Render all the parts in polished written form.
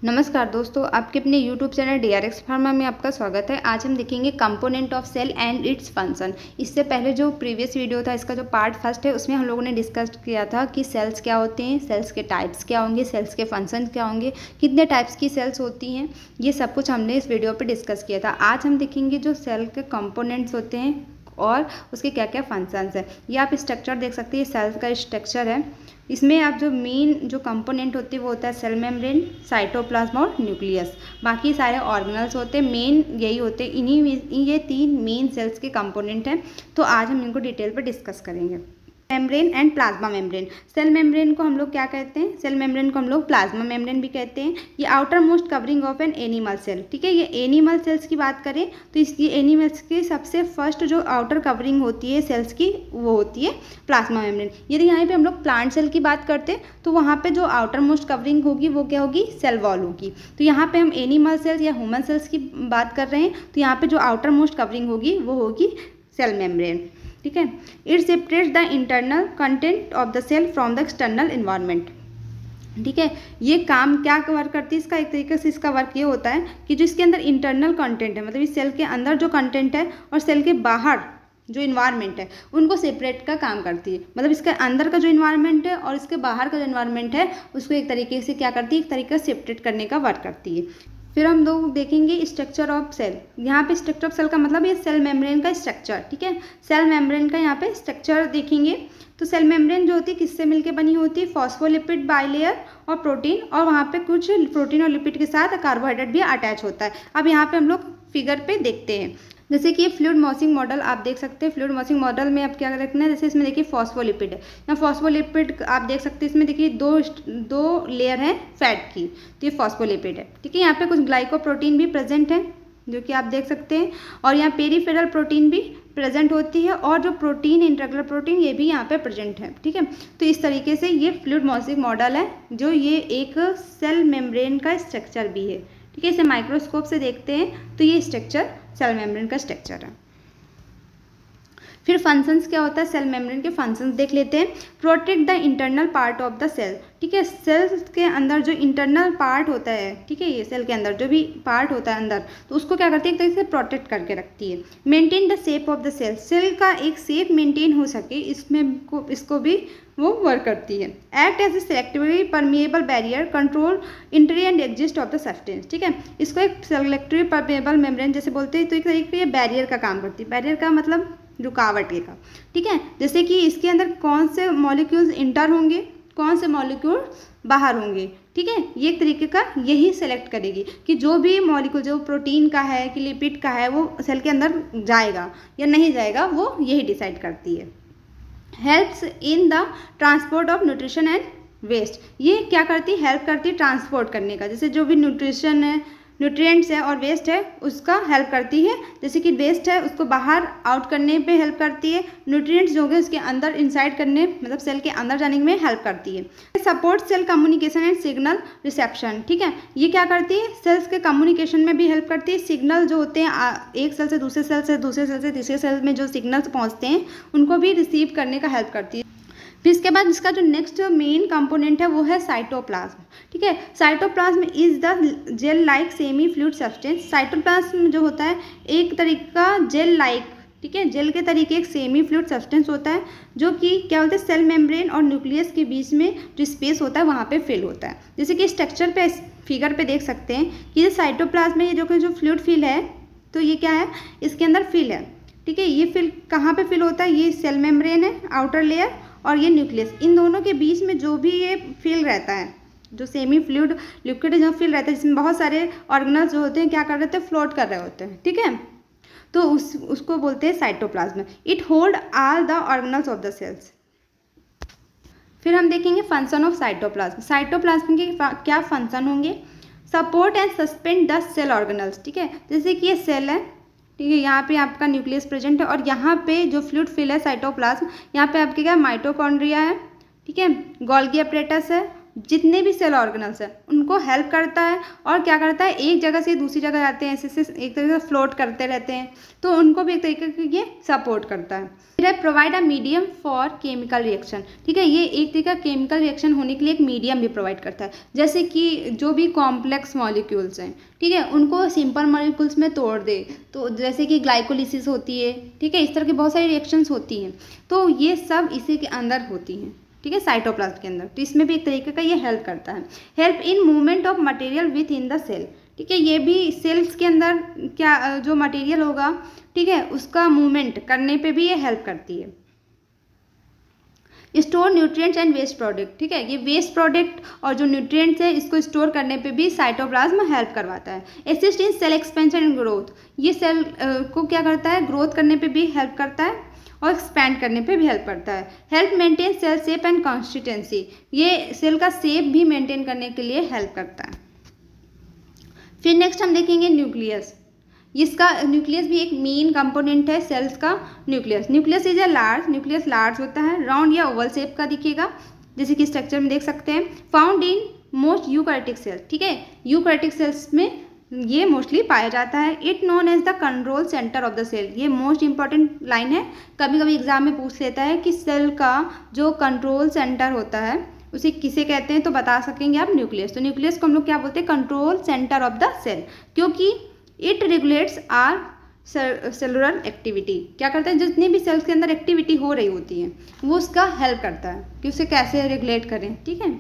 नमस्कार दोस्तों, आपके अपने YouTube चैनल DRX फार्मा में आपका स्वागत है। आज हम देखेंगे component of cell and its function. इससे पहले जो प्रीवियस वीडियो था, इसका जो पार्ट फर्स्ट है, उसमें हम लोगों ने डिस्कस किया था कि सेल्स क्या होते हैं, सेल्स के टाइप्स क्या होंगे, सेल्स के फंक्शन क्या होंगे, कितने टाइप्स की सेल्स होती हैं, ये सब कुछ हमने इस वीडियो पर डिस्कस किया था। आज हम देखेंगे जो सेल के कंपोनेंट्स होते हैं और उसके क्या क्या फंक्शंस है। ये आप स्ट्रक्चर देख सकते हैं, सेल्स का स्ट्रक्चर है। इसमें आप जो मेन जो कंपोनेंट होते हैं वो होता है सेल मेम्ब्रेन, साइटोप्लाज्म और न्यूक्लियस। बाकी सारे ऑर्गेनल्स होते हैं, मेन यही होते हैं। ये तीन मेन सेल्स के कंपोनेंट हैं। तो आज हम इनको डिटेल पर डिस्कस करेंगे। Membrane and plasma membrane. Cell membrane को हम लोग क्या कहते हैं? सेल मेम्ब्रेन को हम लोग प्लाज्मा मेम्ब्रेन भी कहते हैं। ये outermost covering of an animal cell, ठीक है। ये एनिमल सेल्स की बात करें तो इसकी एनिमल्स की सबसे फर्स्ट जो आउटर कवरिंग होती है सेल्स की, वो होती है प्लाज्मा मेम्ब्रेन। यदि यहाँ पे हम लोग प्लांट सेल की बात करते हैं तो वहाँ पे जो आउटर मोस्ट कवरिंग होगी वो क्या होगी? सेल वॉल होगी। तो यहाँ पे हम एनिमल सेल्स या ह्यूमन सेल्स की बात कर रहे हैं तो यहाँ पे जो आउटर मोस्ट कवरिंग होगी वो होगी सेल मेम्ब्रेन, ठीक है। It separates the internal content of the cell from the external environment, ठीक है। ये काम क्या वर्क करती है? इसका एक तरीके से इसका वर्क ये होता है कि जो इसके अंदर इंटरनल कंटेंट है, मतलब इस सेल के अंदर जो कंटेंट है और सेल के बाहर जो इन्वायरमेंट है, उनको सेपरेट का काम करती है। मतलब इसके अंदर का जो इन्वायरमेंट है और इसके बाहर का जो इन्वायरमेंट है उसको एक तरीके से क्या करती है? एक तरीके से सेपरेट करने का वर्क करती है। फिर हम लोग देखेंगे स्ट्रक्चर ऑफ सेल। यहाँ पे स्ट्रक्चर ऑफ सेल का मतलब ये सेल मेम्ब्रेन का स्ट्रक्चर, ठीक है। सेल मेम्ब्रेन का यहाँ पे स्ट्रक्चर देखेंगे तो सेल मेम्ब्रेन जो होती है किससे मिलके बनी होती है? फॉस्फोलिपिड बाइलेयर और प्रोटीन, और वहाँ पे कुछ प्रोटीन और लिपिड के साथ कार्बोहाइड्रेट भी अटैच होता है। अब यहाँ पे हम लोग फिगर पे देखते हैं, जैसे कि ये फ्लूइड मॉसिंग मॉडल आप देख सकते हैं। फ्लूइड मॉसिंग मॉडल में आप क्या रखना है? जैसे इसमें देखिए फॉस्फोलिपिड है, यहाँ फॉस्फोलिपिड आप देख सकते हैं। इसमें देखिए दो लेयर है फैट की, तो ये फॉस्फोलिपिड है, ठीक है। यहाँ पे कुछ ग्लाइकोप्रोटीन भी प्रेजेंट है जो कि आप देख सकते हैं, और यहाँ पेरीफेरल प्रोटीन भी प्रेजेंट होती है, और जो प्रोटीन इंटीग्रल प्रोटीन ये भी यहाँ पे प्रेजेंट है, ठीक है। तो इस तरीके से ये फ्लूइड मॉसिंग मॉडल है, जो ये एक सेल मेम्ब्रेन का स्ट्रक्चर भी है, ठीक है। इसे माइक्रोस्कोप से देखते हैं तो ये स्ट्रक्चर सेल मेम्ब्रेन का स्ट्रक्चर है। फिर फंक्शंस क्या होता है? सेल मेम्ब्रेन के फंक्शंस देख लेते हैं। Protect the internal part of the cell, ठीक है। सेल के अंदर जो इंटरनल पार्ट होता है, ठीक है, ये सेल के अंदर जो भी पार्ट होता है अंदर, तो उसको क्या करती है? एक तरीके से प्रोटेक्ट करके रखती है। Maintain the shape of the cell, cell का एक शेप मेंटेन हो सके इसको भी वो वर्क करती है। Act as a selectively permeable barrier, control entry and exist of the substance, ठीक है। इसको एक सेलेक्टिवली परमिएबल मेम्ब्रेन जैसे बोलते हैं, तो एक तरीके से बैरियर का काम करती है। बैरियर का मतलब रुकावट का, ठीक है। जैसे कि इसके अंदर कौन से मॉलिक्यूल्स इंटर होंगे, कौन से मॉलिक्यूल बाहर होंगे, ठीक है। ये एक तरीके का यही सेलेक्ट करेगी कि जो भी मॉलिक्यूल जो प्रोटीन का है कि लिपिड का है वो सेल के अंदर जाएगा या नहीं जाएगा, वो यही डिसाइड करती है। Helps in the transport of nutrition and waste, ये क्या करती है? हेल्प करती है ट्रांसपोर्ट करने का। जैसे जो भी न्यूट्रिशन है, न्यूट्रिएंट्स है और वेस्ट है, उसका हेल्प करती है। जैसे कि वेस्ट है उसको बाहर आउट करने पे हेल्प करती है, न्यूट्रिएंट्स जो है उसके अंदर इनसाइड करने, मतलब सेल के अंदर जाने में हेल्प करती है। Support cell communication and signal reception, ठीक है। ये क्या करती है? सेल्स के कम्युनिकेशन में भी हेल्प करती है। सिग्नल जो होते हैं एक सेल से दूसरे सेल से, दूसरे सेल से तीसरे सेल में जो सिग्नल्स पहुँचते हैं उनको भी रिसीव करने का हेल्प करती है। फिर इसके बाद इसका जो नेक्स्ट मेन कंपोनेंट है वो है साइटोप्लाज्म, ठीक है। Cytoplasm is the gel like semi fluid substance. Cytoplasm जो होता है एक तरीके का जेल लाइक, ठीक है, जेल के तरीके एक सेमी फ्लूइड सब्सटेंस होता है, जो कि क्या बोलते हैं? सेल मेम्ब्रेन और न्यूक्लियस के बीच में जो स्पेस होता है वहाँ पे फिल होता है। जैसे कि स्ट्रक्चर पे फिगर पे देख सकते हैं कि ये साइटोप्लाज्म में जो फ्लूइड फिल है, तो ये क्या है? इसके अंदर फिल है, ठीक है। ये फिल कहाँ पे फिल होता है? ये सेल मेम्ब्रेन है आउटर लेयर, और ये न्यूक्लियस, इन दोनों के बीच में जो भी ये फिल रहता है, जो सेमी फ्लूइड लिक्विड जो फिल रहता है, जिसमें बहुत सारे ऑर्गेनल्स जो होते हैं क्या कर रहे होते हैं? फ्लोट कर रहे होते हैं, ठीक है। तो उसको बोलते हैं cytoplasm. It hold all the organelles of the cells. फिर हम देखेंगे फंक्शन ऑफ साइटोप्लाज्म। साइटोप्लाज्म के क्या फंक्शन होंगे? Support and suspend the cell organelles, ठीक है। जैसे कि ये सेल है, ठीक है, यहाँ पे आपका न्यूक्लियस प्रेजेंट है, और यहाँ पे जो फ्लूइड फिल है साइटोप्लाज्म, यहाँ पे आपके क्या? माइटोकॉन्ड्रिया है, ठीक है, गोल्गी अपरेटस है, जितने भी सेल ऑर्गेनल्स हैं उनको हेल्प करता है, और क्या करता है, एक जगह से दूसरी जगह जाते हैं, ऐसे एक तरीके से फ्लोट करते रहते हैं, तो उनको भी एक तरीके से ये सपोर्ट करता है। फिर है provide a medium for chemical reaction, ठीक है, ये एक तरीका केमिकल रिएक्शन होने के लिए एक मीडियम भी प्रोवाइड करता है। जैसे कि जो भी कॉम्प्लेक्स मॉलिक्यूल्स हैं, ठीक है, उनको सिंपल मॉलिक्यूल्स में तोड़ दे, तो जैसे कि ग्लाइकोलिसिस होती है, ठीक है, इस तरह की बहुत सारी रिएक्शंस होती हैं, तो ये सब इसी के अंदर होती हैं, ठीक है, साइटोप्लाज्म के अंदर। तो इसमें भी एक तरीके का ये हेल्प करता है। Help in movement of material within the cell, ठीक है, ये भी सेल्स के अंदर क्या जो मटेरियल होगा, ठीक है, उसका मूवमेंट करने पे भी ये हेल्प करती है। Store nutrients and waste product, ठीक है, ये वेस्ट प्रोडक्ट और जो न्यूट्रिएंट्स है इसको स्टोर करने पे भी साइटोप्लाज्म हेल्प करवाता है। Assist in cell expansion and growth, ये सेल को क्या करता है, ग्रोथ करने पे भी हेल्प करता है और एक्सपैंड करने पे भी हेल्प करता है। Help maintain cell shape and consistency, ये सेल का शेप भी मेंटेन करने के लिए हेल्प करता है। फिर नेक्स्ट हम देखेंगे न्यूक्लियस। इसका न्यूक्लियस भी एक मेन कंपोनेंट है सेल्स का। Nucleus is a large, nucleus large होता है, राउंड या ओवल शेप का दिखेगा, जैसे कि स्ट्रक्चर में देख सकते हैं। Found in most eukaryotic cells, ठीक है, यूकैरियोटिक सेल्स में ये मोस्टली पाया जाता है। It known as the control centre of the cell, ये मोस्ट इंपॉर्टेंट लाइन है, कभी कभी एग्जाम में पूछ लेता है कि सेल का जो कंट्रोल सेंटर होता है उसे किसे कहते हैं, तो बता सकेंगे आप न्यूक्लियस। तो न्यूक्लियस को हम लोग क्या बोलते हैं, control centre of the cell, क्योंकि it regulates our cellular activity, क्या करता है, जितनी भी सेल्स के अंदर एक्टिविटी हो रही होती है वो उसका हेल्प करता है कि उसे कैसे रेगुलेट करें, ठीक है।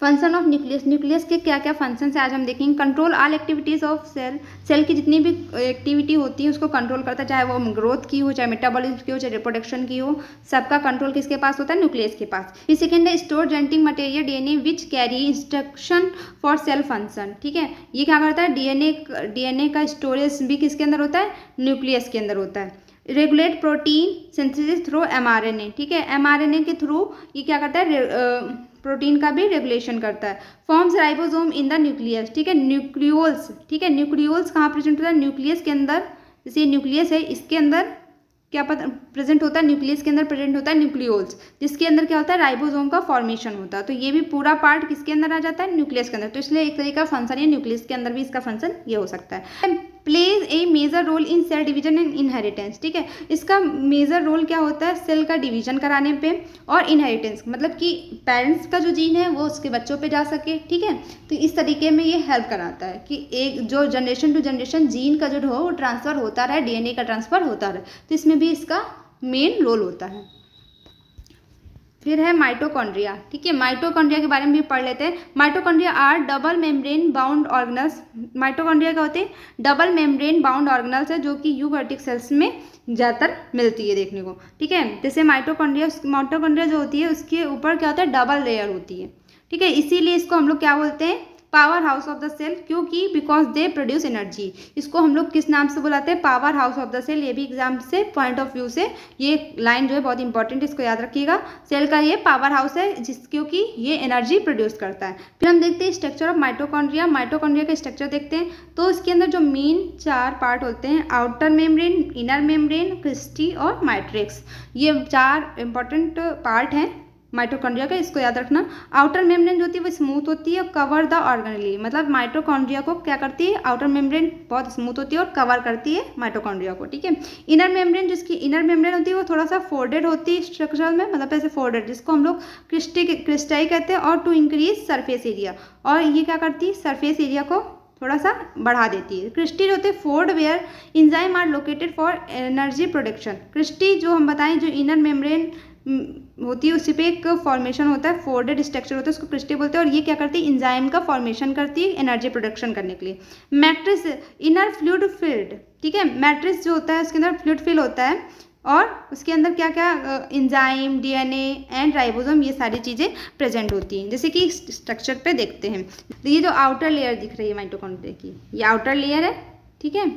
फंक्शन ऑफ न्यूक्लियस, न्यूक्लियस के क्या क्या फंक्शन है आज हम देखेंगे। Control all activities of cell, cell की जितनी भी एक्टिविटी होती है उसको कंट्रोल करता है, चाहे वो ग्रोथ की हो, चाहे मेटाबॉलिज्म की हो, चाहे रिप्रोडक्शन की हो, सबका कंट्रोल किसके पास होता है, न्यूक्लियस के पास। फिर सेकेंड है store genetic material DNA which carry instruction for sale function, ठीक है, ये क्या करता है, डीएनए का स्टोरेज भी किसके अंदर होता है, न्यूक्लियस के अंदर होता है। Regulate protein synthesis through mRNA, ठीक है, एमआरएनए के थ्रू ये क्या करता है, प्रोटीन का भी रेगुलेशन करता है। Forms ribosome in the nucleus, ठीक है, न्यूक्लियोल्स, ठीक है, न्यूक्लियोल्स कहाँ प्रेजेंट होता है, न्यूक्लियस के अंदर, जैसे न्यूक्लियस है इसके अंदर क्या प्रेजेंट होता है, न्यूक्लियस के अंदर प्रेजेंट होता है न्यूक्लियोल्स, जिसके अंदर क्या होता है, राइबोसोम का फॉर्मेशन होता है। तो ये भी पूरा पार्ट किसके अंदर आ जाता है, न्यूक्लियस के अंदर, तो इसलिए एक तरीका फंक्शन है न्यूक्लियस के अंदर भी इसका फंक्शन ये हो सकता है। Plays a major role in cell division and inheritance, ठीक है, इसका मेजर रोल क्या होता है, सेल का डिवीजन कराने पे और इनहेरिटेंस, मतलब कि पेरेंट्स का जो जीन है वो उसके बच्चों पे जा सके, ठीक है, तो इस तरीके में ये हेल्प कराता है कि एक जो जनरेशन टू जनरेशन जीन का जो हो वो ट्रांसफ़र होता रहे, डीएनए का ट्रांसफ़र होता रहे, तो इसमें भी इसका मेन रोल होता है। फिर है माइटोकॉन्ड्रिया, ठीक है, माइटोकॉन्ड्रिया के बारे में भी पढ़ लेते हैं। Mitochondria are double membrane bound organelles, mitochondria क्या होते हैं, डबल मेम्ब्रेन बाउंड ऑर्गेनल्स है, जो कि यूकैरियोटिक सेल्स में ज़्यादातर मिलती है देखने को, ठीक है। जैसे माइटोकॉन्ड्रिया जो होती है उसके ऊपर क्या होता है, डबल लेयर होती है, ठीक है, इसीलिए इसको हम लोग क्या बोलते हैं, powerhouse of the cell, क्योंकि बिकॉज दे प्रोड्यूस एनर्जी, इसको हम लोग किस नाम से बुलाते हैं, powerhouse of the cell. ये भी एग्जाम से पॉइंट ऑफ व्यू से ये लाइन जो है बहुत इंपॉर्टेंट है, इसको याद रखिएगा। सेल का ये पावर हाउस है क्योंकि ये एनर्जी प्रोड्यूस करता है। फिर हम देखते हैं स्ट्रक्चर ऑफ माइटोकॉन्ड्रिया। माइटोकॉन्ड्रिया का स्ट्रक्चर देखते हैं, तो इसके अंदर जो मेन 4 पार्ट होते हैं, outer membrane, inner membrane, cristae और मैट्रिक्स, ये 4 इंपॉर्टेंट पार्ट हैं माइटोकॉन्ड्रिया का, इसको याद रखना। आउटर मेम्ब्रेन जो होती है वो स्मूथ होती है और कवर द ऑर्गेनेली, मतलब माइटोकॉन्ड्रिया को क्या करती है, आउटर मेम्ब्रेन बहुत स्मूथ होती है और कवर करती है माइटोकॉन्ड्रिया को, ठीक है। इनर मेम्ब्रेन, जिसकी इनर मेम्ब्रेन होती है वो थोड़ा सा फोल्डेड होती है स्ट्रक्चर में, मतलब ऐसे फोल्डेड, जिसको हम लोग क्रिस्टाई कहते हैं, और टू इंक्रीज सरफेस एरिया, और ये क्या करती है, सरफेस एरिया को थोड़ा सा बढ़ा देती है। क्रिस्टी जो होते हैं fold where enzyme are located for energy production. Cristae जो हम बताएं, जो इनर मेम्ब्रेन होती है उसी पे एक फॉर्मेशन होता है, फोल्डेड स्ट्रक्चर होता है, उसको क्रिस्टी बोलते हैं, और ये क्या करती है, एंजाइम का फॉर्मेशन करती है एनर्जी प्रोडक्शन करने के लिए। मैट्रिक्स, इनर फ्लूइड फील्ड, ठीक है, मैट्रिक्स जो होता है उसके अंदर फ्लूइड फील्ड होता है, और उसके अंदर क्या क्या एंजाइम, डीएनए एंड राइबोसोम, ये सारी चीज़ें प्रेजेंट होती हैं, जैसे कि स्ट्रक्चर पे देखते हैं। तो ये जो आउटर लेयर दिख रही है माइटोकॉन्ड्रिया की, ये आउटर लेयर है, ठीक है,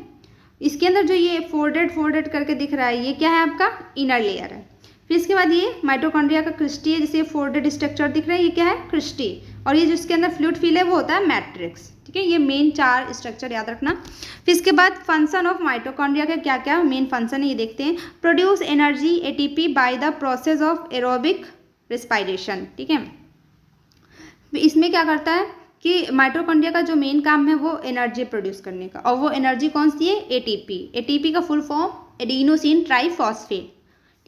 इसके अंदर जो ये फोल्डेड करके दिख रहा है, ये क्या है, आपका इनर लेयर है। फिर इसके बाद ये माइटोकॉन्ड्रिया का क्रिस्टी है, जैसे फोल्डेड स्ट्रक्चर दिख रहा है, ये क्या है, क्रिस्टी, और ये जो इसके अंदर फ्लूइड फील्ड है वो होता है मैट्रिक्स, ठीक है। ये मेन 4 स्ट्रक्चर याद रखना। फिर इसके बाद फंक्शन ऑफ माइटोकॉन्ड्रिया का क्या क्या मेन फंक्शन है ये देखते हैं। Produce energy ATP by the process of aerobic respiration, ठीक है। इसमें क्या करता है कि माइटोकॉन्ड्रिया का जो मेन काम है वो एनर्जी प्रोड्यूस करने का, और वो एनर्जी कौन सी है? एटीपी। एटीपी का फुल फॉर्म एडिनोसिन ट्राइफॉस्फेट,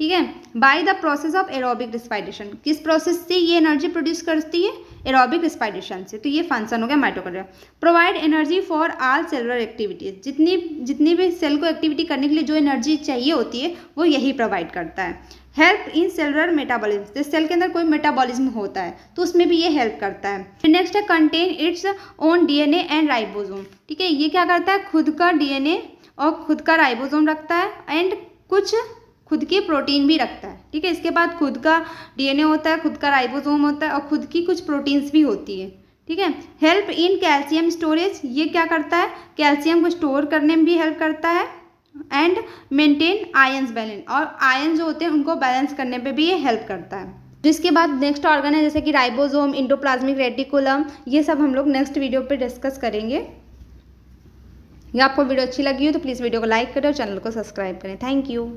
ठीक है। By the process of aerobic respiration, किस प्रोसेस से ये एनर्जी प्रोड्यूस करती है? एरोबिक रिस्पायरेशन से। तो ये फंक्शन हो गया mitochondria. Provide energy for all cellular activities, जितनी भी सेल को एक्टिविटी करने के लिए जो एनर्जी चाहिए होती है वो यही प्रोवाइड करता है। हेल्प इन सेलुलर मेटाबॉलिज्म, जैसे सेल के अंदर कोई मेटाबॉलिज्म होता है तो उसमें भी ये हेल्प करता है। नेक्स्ट है contain its own DNA and ribosome, ठीक है। ये क्या करता है? खुद का डीएनए और खुद का राइबोसोम रखता है एंड कुछ खुद की प्रोटीन भी रखता है, ठीक है। इसके बाद खुद का डीएनए होता है, खुद का राइबोसोम होता है और खुद की कुछ प्रोटीन्स भी होती है, ठीक है। हेल्प इन कैल्शियम स्टोरेज, ये क्या करता है? कैल्शियम को स्टोर करने में भी हेल्प करता है। एंड मेंटेन आयंस बैलेंस, और आयन जो होते हैं उनको बैलेंस करने पे भी ये हेल्प करता है। जिसके बाद नेक्स्ट ऑर्गन है जैसे कि राइबोसोम, एंडोप्लाज्मिक रेटिकुलम, ये सब हम लोग नेक्स्ट वीडियो पे डिस्कस करेंगे। ये आपको वीडियो अच्छी लगी हो तो प्लीज़ वीडियो को लाइक करें और चैनल को सब्सक्राइब करें। Thank you.